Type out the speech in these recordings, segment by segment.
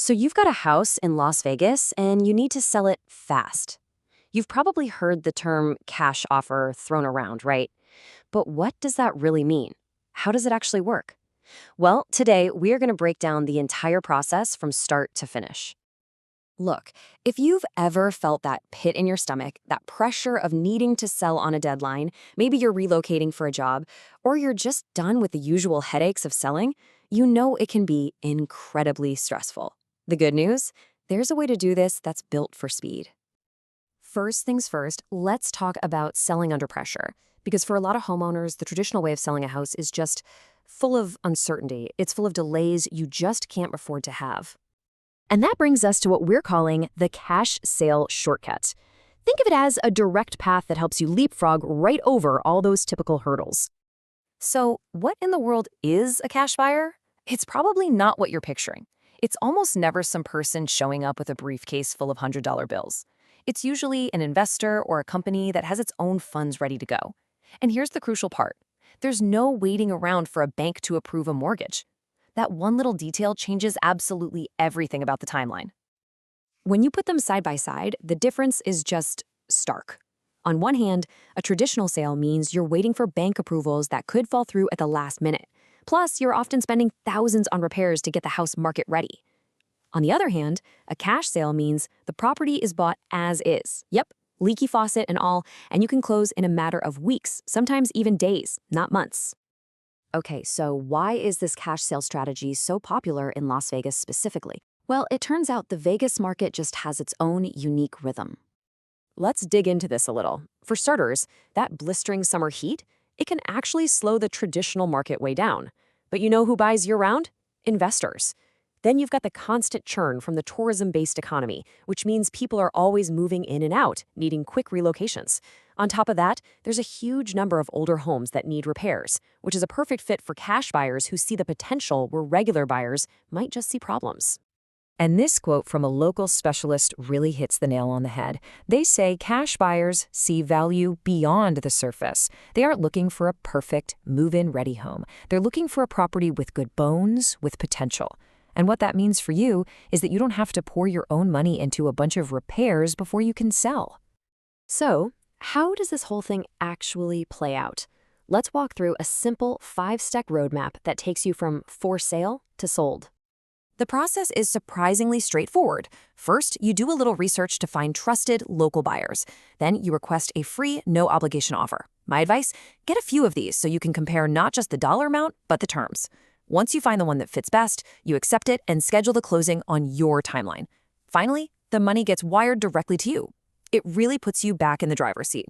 So you've got a house in Las Vegas and you need to sell it fast. You've probably heard the term cash offer thrown around, right? But what does that really mean? How does it actually work? Well, today we're going to break down the entire process from start to finish. Look, if you've ever felt that pit in your stomach, that pressure of needing to sell on a deadline, maybe you're relocating for a job, or you're just done with the usual headaches of selling, you know it can be incredibly stressful. The good news? There's a way to do this that's built for speed. First things first, let's talk about selling under pressure. Because for a lot of homeowners, the traditional way of selling a house is just full of uncertainty. It's full of delays you just can't afford to have. And that brings us to what we're calling the cash sale shortcut. Think of it as a direct path that helps you leapfrog right over all those typical hurdles. So, what in the world is a cash buyer? It's probably not what you're picturing. It's almost never some person showing up with a briefcase full of $100 bills. It's usually an investor or a company that has its own funds ready to go. And here's the crucial part. There's no waiting around for a bank to approve a mortgage. That one little detail changes absolutely everything about the timeline. When you put them side by side, the difference is just stark. On one hand, a traditional sale means you're waiting for bank approvals that could fall through at the last minute. Plus, you're often spending thousands on repairs to get the house market ready. On the other hand, a cash sale means the property is bought as is. Yep, leaky faucet and all, and you can close in a matter of weeks, sometimes even days, not months. Okay, so why is this cash sale strategy so popular in Las Vegas specifically? Well, it turns out the Vegas market just has its own unique rhythm. Let's dig into this a little. For starters, that blistering summer heat, it can actually slow the traditional market way down. But you know who buys year-round? Investors. Then you've got the constant churn from the tourism-based economy, which means people are always moving in and out, needing quick relocations. On top of that, there's a huge number of older homes that need repairs, which is a perfect fit for cash buyers who see the potential where regular buyers might just see problems. And this quote from a local specialist really hits the nail on the head. They say cash buyers see value beyond the surface. They aren't looking for a perfect move-in ready home. They're looking for a property with good bones, with potential. And what that means for you is that you don't have to pour your own money into a bunch of repairs before you can sell. So, how does this whole thing actually play out? Let's walk through a simple 5-step roadmap that takes you from for sale to sold. The process is surprisingly straightforward. First, you do a little research to find trusted local buyers. Then you request a free, no-obligation offer. My advice? Get a few of these so you can compare not just the dollar amount, but the terms. Once you find the one that fits best, you accept it and schedule the closing on your timeline. Finally, the money gets wired directly to you. It really puts you back in the driver's seat.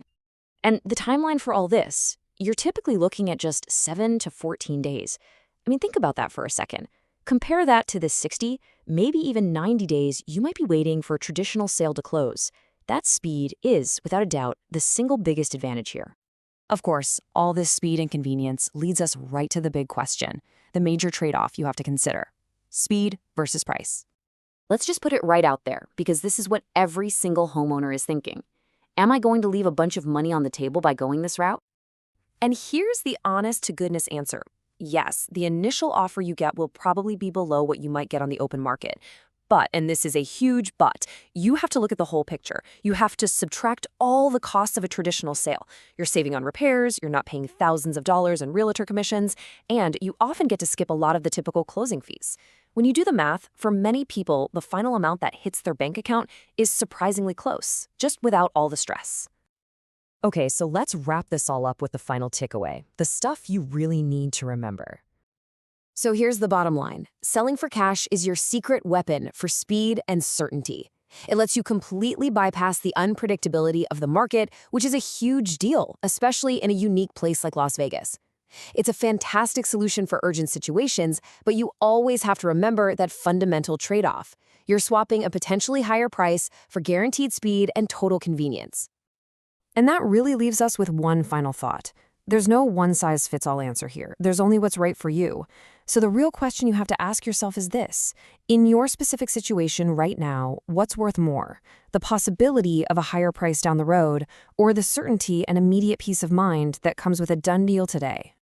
And the timeline for all this, you're typically looking at just 7 to 14 days. I mean, think about that for a second. Compare that to the 60, maybe even 90 days you might be waiting for a traditional sale to close. That speed is, without a doubt, the single biggest advantage here. Of course, all this speed and convenience leads us right to the big question, the major trade-off you have to consider: speed versus price. Let's just put it right out there, because this is what every single homeowner is thinking. Am I going to leave a bunch of money on the table by going this route? And here's the honest-to-goodness answer. Yes, the initial offer you get will probably be below what you might get on the open market. But, and this is a huge but, you have to look at the whole picture. You have to subtract all the costs of a traditional sale. You're saving on repairs, you're not paying thousands of dollars in realtor commissions, and you often get to skip a lot of the typical closing fees. When you do the math, for many people, the final amount that hits their bank account is surprisingly close, just without all the stress. Okay, so let's wrap this all up with the final takeaway, the stuff you really need to remember. So here's the bottom line. Selling for cash is your secret weapon for speed and certainty. It lets you completely bypass the unpredictability of the market, which is a huge deal, especially in a unique place like Las Vegas. It's a fantastic solution for urgent situations, but you always have to remember that fundamental trade-off. You're swapping a potentially higher price for guaranteed speed and total convenience. And that really leaves us with one final thought. There's no one-size-fits-all answer here. There's only what's right for you. So the real question you have to ask yourself is this. In your specific situation right now, what's worth more? The possibility of a higher price down the road, or the certainty and immediate peace of mind that comes with a done deal today?